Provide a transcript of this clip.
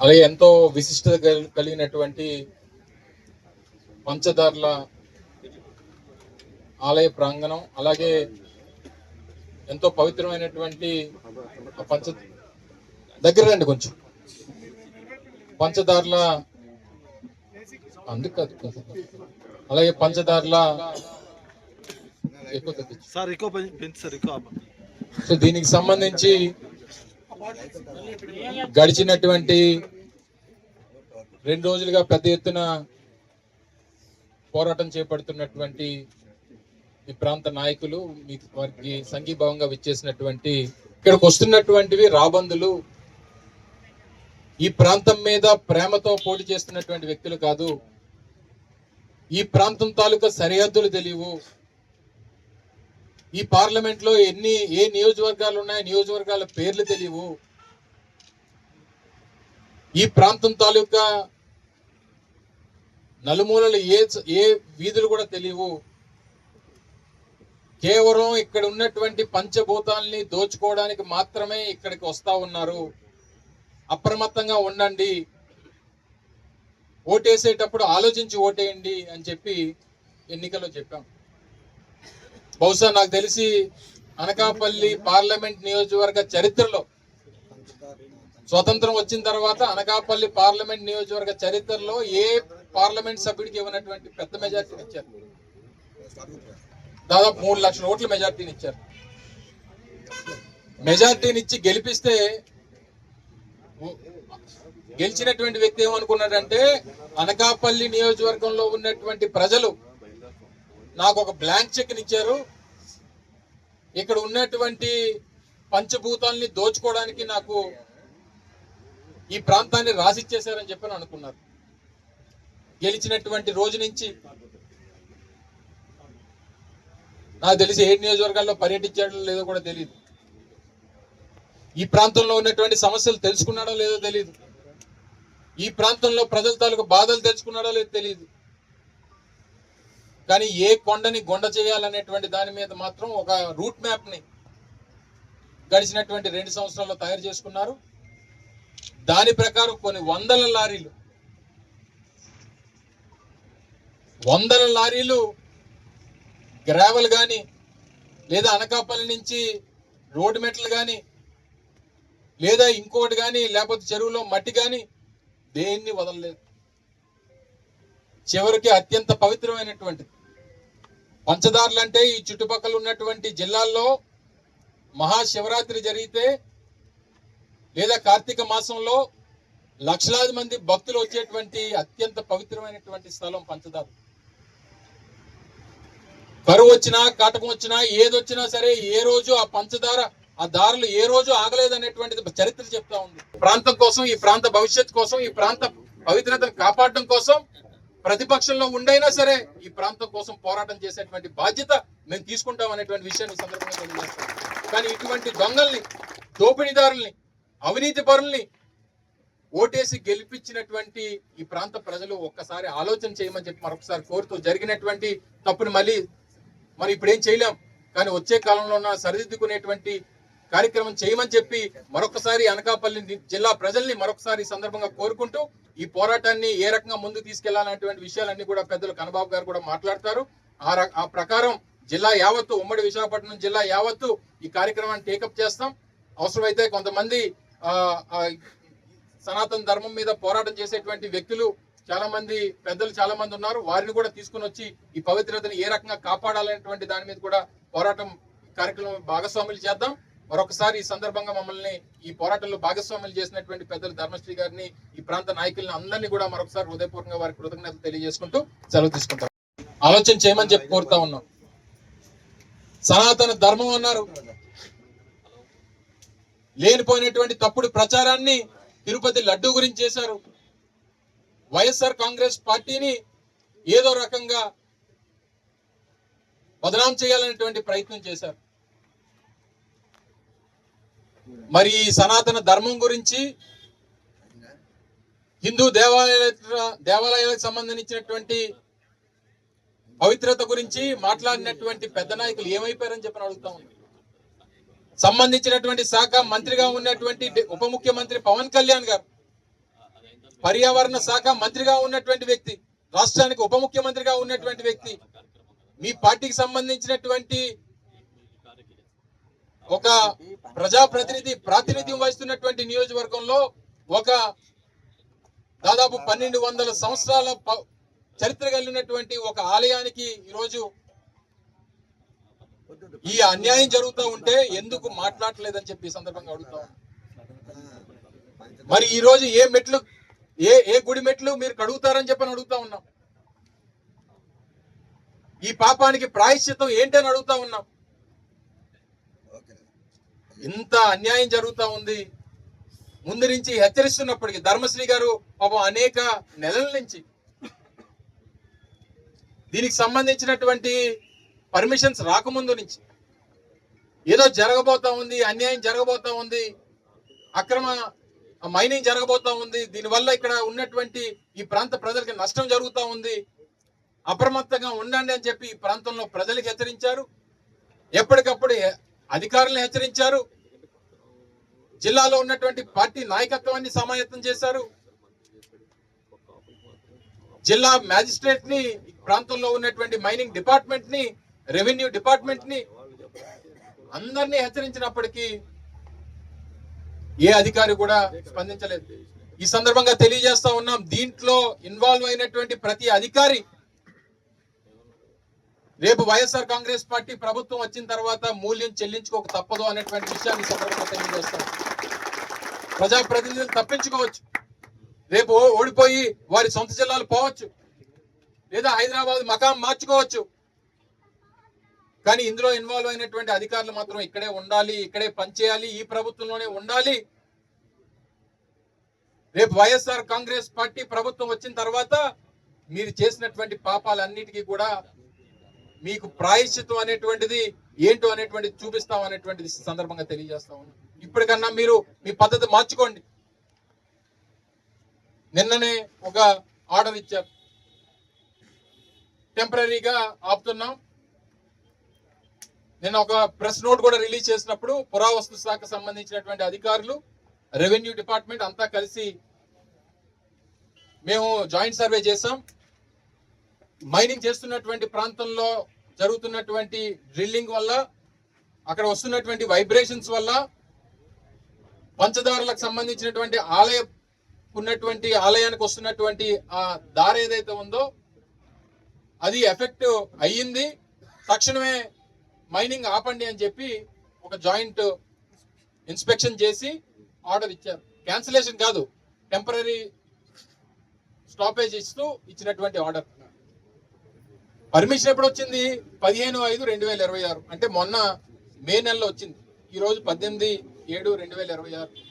అలాగే ఎంతో విశిష్టత కలిగినటువంటి పంచదార్ల ఆలయ ప్రాంగణం, అలాగే ఎంతో పవిత్రమైనటువంటి దగ్గర రండి కొంచెం పంచదార్ల అలాగే పంచదార్ల సో దీనికి సంబంధించి గడిచినటువంటి 2 రోజులుగా పెద్ద ఎత్తున పోరాటం చేపడుతున్నటువంటి ఈ ప్రాంత నాయకులు, వారికి సంఘీభావంగా విచ్చేసినటువంటి, ఇక్కడికి వస్తున్నటువంటివి రాబందులు, ఈ ప్రాంతం మీద ప్రేమతో పోటీ చేస్తున్నటువంటి వ్యక్తులు కాదు. ఈ ప్రాంతం తాలూకా సరిహద్దులు తెలియవు. ఈ పార్లమెంట్ లో ఏ నియోజకవర్గాలు ఉన్నాయి, నియోజకవర్గాల పేర్లు తెలియవు. ఈ ప్రాంతం తాలూకా నలుమూలలు ఏ వీధులు కూడా తెలియవు. కేవలం ఇక్కడ ఉన్నటువంటి పంచభూతాల్ని దోచుకోవడానికి మాత్రమే ఇక్కడికి వస్తా ఉన్నారు. అప్రమత్తంగా ఉండండి, ఓటేసేటప్పుడు ఆలోచించి ఓటేయండి అని చెప్పి ఎన్నికల్లో చెప్పాం. బహుశా నాకు తెలిసి అనకాపల్లి పార్లమెంట్ నియోజకవర్గ చరిత్రలో, స్వతంత్రం వచ్చిన తర్వాత అనకాపల్లి పార్లమెంట్ నియోజకవర్గ చరిత్రలో ఏ పార్లమెంట్ సభ్యుడికి ఇవ్వనటువంటి పెద్ద మెజార్టీని ఇచ్చారు. దాదాపు 3 లక్షల ఓట్ల మెజార్టీని ఇచ్చారు. మెజార్టీని ఇచ్చి గెలిపిస్తే గెలిచినటువంటి వ్యక్తి ఏమనుకున్నాడంటే, అనకాపల్లి నియోజకవర్గంలో ఉన్నటువంటి ప్రజలు నాకు ఒక బ్లాంక్ చెక్ ఇచ్చారు, ఇక్కడ ఉన్నటువంటి పంచభూతాల్ని దోచుకోవడానికి నాకు ఈ ప్రాంతాన్ని రాసిచ్చేశారని చెప్పని అనుకున్నారు. గెలిచినటువంటి రోజు నుంచి నాకు తెలిసి 7 నియోజకవర్గాల్లో పర్యటించాడో లేదో కూడా తెలియదు. ఈ ప్రాంతంలో ఉన్నటువంటి సమస్యలు తెలుసుకున్నాడో లేదో తెలియదు. ఈ ప్రాంతంలో ప్రజల తాలూకు బాధలు తెలుసుకున్నాడో లేదో తెలియదు. కానీ ఏ కొండని గొండ చేయాలనేటువంటి దాని మీద మాత్రం ఒక రూట్ మ్యాప్ ని గడిచినటువంటి 2 సంవత్సరాల్లో తయారు చేసుకున్నారు. దాని ప్రకారం కొన్ని వందల లారీలు గ్రావెల్ కానీ, లేదా అనకాపల్లి నుంచి రోడ్డు మెట్లు కానీ, లేదా ఇంకోటి కానీ, లేకపోతే చెరువులో మట్టి కానీ దేన్ని వదలలేదు. చివరికి అత్యంత పవిత్రమైనటువంటిది పంచదారులు అంటే, ఈ చుట్టుపక్కల ఉన్నటువంటి జిల్లాల్లో మహాశివరాత్రి జరిగితే లేదా కార్తీక మాసంలో లక్షలాది మంది భక్తులు వచ్చేటువంటి అత్యంత పవిత్రమైనటువంటి స్థలం పంచదార. కరువు వచ్చినా, కాటకం వచ్చినా, ఏదొచ్చినా సరే ఏ రోజు ఆ పంచదార, ఆ దారులు ఏ రోజు ఆగలేదనేటువంటిది చరిత్ర చెప్తా ఉంది. ప్రాంతం కోసం, ఈ ప్రాంత భవిష్యత్తు కోసం, ఈ ప్రాంత పవిత్రతను కాపాడడం కోసం ప్రతిపక్షంలో ఉండైనా సరే ఈ ప్రాంతం కోసం పోరాటం చేసేటువంటి బాధ్యత మేము తీసుకుంటాం అనేటువంటి విషయాన్ని సందర్భంగా తెలియజేస్తాం. కానీ ఇటువంటి దొంగల్ని, దోపిడీదారుల్ని, అవినీతి పరుల్ని ఓటేసి గెలిపించినటువంటి ఈ ప్రాంత ప్రజలు ఒక్కసారి ఆలోచన చేయమని చెప్పి మరొకసారి కోరుతూ, జరిగినటువంటి తప్పుని మరి ఇప్పుడు ఏం చేయలేం, కానీ వచ్చే కాలంలో ఉన్న సరిదిద్దుకునేటువంటి కార్యక్రమం చేయమని చెప్పి మరొకసారి అనకాపల్లి జిల్లా ప్రజల్ని మరొకసారి సందర్భంగా కోరుకుంటూ, ఈ పోరాటాన్ని ఏ రకంగా ముందుకు తీసుకెళ్లాలనేటువంటి విషయాలన్నీ కూడా పెద్దలు కన్నబాబు గారు కూడా మాట్లాడతారు. ఆ ప్రకారం జిల్లా యావత్తు, ఉమ్మడి విశాఖపట్నం జిల్లా యావత్తు ఈ కార్యక్రమాన్ని టేకప్ చేస్తాం. అవసరమైతే కొంతమంది సనాతన ధర్మం మీద పోరాటం చేసేటువంటి వ్యక్తులు పెద్దలు చాలా మంది ఉన్నారు, వారిని కూడా తీసుకుని వచ్చి ఈ పవిత్రతను ఏ రకంగా కాపాడాలనేటువంటి దాని మీద కూడా పోరాటం కార్యక్రమం భాగస్వాములు చేద్దాం. మరొకసారి ఈ సందర్భంగా మమ్మల్ని ఈ పోరాటంలో భాగస్వాములు చేసినటువంటి పెద్దలు ధర్మశ్రీ గారిని, ఈ ప్రాంత నాయకులను అందరినీ కూడా మరొకసారి హృదయపూర్వకంగా వారి కృతజ్ఞతలు తెలియజేసుకుంటూ సెలవు తీసుకుంటాం. ఆలోచన చేయమని చెప్పి కోరుతా ఉన్నాం. సనాతన ధర్మం అన్నారు, లేనిపోయినటువంటి తప్పుడు ప్రచారాన్ని తిరుపతి లడ్డూ గురించి చేశారు. వైఎస్ఆర్ కాంగ్రెస్ పార్టీని ఏదో రకంగా బదనాం చేయాలనేటువంటి ప్రయత్నం చేశారు. మరి ఈ సనాతన ధర్మం గురించి, హిందూ దేవాలయాలకు సంబంధించినటువంటి పవిత్రత గురించి మాట్లాడినటువంటి పెద్ద నాయకులు ఏమైపోయారని చెప్పని అడుగుతా ఉంది. సంబంధించినటువంటి శాఖ మంత్రిగా ఉన్నటువంటి ఉప ముఖ్యమంత్రి పవన్ కళ్యాణ్ గారు పర్యావరణ శాఖ మంత్రిగా ఉన్నటువంటి వ్యక్తి, రాష్ట్రానికి ఉప ముఖ్యమంత్రిగా ఉన్నటువంటి వ్యక్తి, మీ పార్టీకి సంబంధించినటువంటి ఒక ప్రజాప్రతినిధి ప్రాతినిధ్యం వహిస్తున్నటువంటి నియోజకవర్గంలో ఒక దాదాపు 1200 సంవత్సరాల చరిత్ర కలిగినటువంటి ఒక ఆలయానికి ఈరోజు ఈ అన్యాయం జరుగుతూ ఉంటే ఎందుకు మాట్లాడలేదని చెప్పి ఈ సందర్భంగా అడుగుతా ఉన్నాం. మరి ఈ రోజు ఏ గుడి మెట్లు మీరు కడుగుతారని చెప్పని అడుగుతా ఉన్నాం. ఈ పాపానికి ప్రాయశ్చిత్తం ఏంటని అడుగుతా ఉన్నాం. ఇంత అన్యాయం జరుగుతా ఉంది. ముందు నుంచి హెచ్చరిస్తున్నప్పటికీ ధర్మశ్రీ గారు పాపం అనేక నెలల నుంచి దీనికి సంబంధించినటువంటి పర్మిషన్స్ రాకముందు నుంచి ఏదో జరగబోతా ఉంది, అన్యాయం జరగబోతా ఉంది, అక్రమ మైనింగ్ జరగబోతా ఉంది, దీనివల్ల ఇక్కడ ఉన్నటువంటి ఈ ప్రాంత ప్రజలకి నష్టం జరుగుతూ ఉంది, అప్రమత్తంగా ఉండండి అని చెప్పి ఈ ప్రాంతంలో ప్రజలకు హెచ్చరించారు. ఎప్పటికప్పుడు అధికారులను హెచ్చరించారు. జిల్లాలో ఉన్నటువంటి పార్టీ నాయకత్వాన్ని సమాయత్తం చేశారు. జిల్లా మ్యాజిస్ట్రేట్ ని, ప్రాంతంలో ఉన్నటువంటి మైనింగ్ డిపార్ట్మెంట్ ని, రెవెన్యూ డిపార్ట్మెంట్ ని అందరినీ హెచ్చరించినప్పటికీ ఏ అధికారి కూడా స్పందించలేదు. ఈ సందర్భంగా తెలియజేస్తా ఉన్నాం, దీంట్లో ఇన్వాల్వ్ అయినటువంటి ప్రతి అధికారి రేపు వైఎస్ఆర్ కాంగ్రెస్ పార్టీ ప్రభుత్వం వచ్చిన తర్వాత మూల్యం చెల్లించుకోక తప్పదు అనేటువంటి విషయాన్ని సందర్భంగా తెలియజేస్తాం. ప్రజాప్రతినిధులు తప్పించుకోవచ్చు, రేపు ఓడిపోయి వారి సొంత జిల్లాలు పోవచ్చు, లేదా హైదరాబాద్ మకాం మార్చుకోవచ్చు. కానీ ఇందులో ఇన్వాల్వ్ అయినటువంటి అధికారులు మాత్రం ఇక్కడే ఉండాలి, ఇక్కడే పనిచేయాలి, ఈ ప్రభుత్వంలోనే ఉండాలి. రేపు వైఎస్ఆర్ కాంగ్రెస్ పార్టీ ప్రభుత్వం వచ్చిన తర్వాత మీరు చేసినటువంటి పాపాలన్నిటికీ కూడా మీకు ప్రాయశ్చిత్తం అనేటువంటిది ఏంటో అనేటువంటిది చూపిస్తాం అనేటువంటిది సందర్భంగా తెలియజేస్తా ఉన్నాం. ఇప్పటికన్నా మీరు మీ పద్ధతి మార్చుకోండి. నిన్ననే ఒక ఆర్డర్ ఇచ్చారు, టెంపరీగా ఆపుతున్నాం. నిన్న ఒక ప్రెస్ నోట్ కూడా రిలీజ్ చేసినప్పుడు పురావస్తు శాఖ సంబంధించినటువంటి అధికారులు, రెవెన్యూ డిపార్ట్మెంట్ అంతా కలిసి మేము జాయింట్ సర్వే చేసాం. మైనింగ్ చేస్తున్నటువంటి ప్రాంతంలో జరుగుతున్నటువంటి డ్రిల్లింగ్ వల్ల, అక్కడ వస్తున్నటువంటి వైబ్రేషన్స్ వల్ల, పంచదారులకు సంబంధించినటువంటి ఆలయానికి వస్తున్నటువంటి ఆ దారి ఏదైతే ఉందో అది ఎఫెక్ట్ అయ్యింది. తక్షణమే మైనింగ్ ఆపండి అని చెప్పి ఒక జాయింట్ ఇన్స్పెక్షన్ చేసి ఆర్డర్ ఇచ్చారు. క్యాన్సిలేషన్ కాదు, టెంపరీ స్టాపేజ్ ఇస్తూ ఇచ్చినటువంటి ఆర్డర్. పర్మిషన్ ఎప్పుడు వచ్చింది? 15/5/2026, అంటే మొన్న మే నెలలో వచ్చింది. ఈ రోజు 18/7/2026.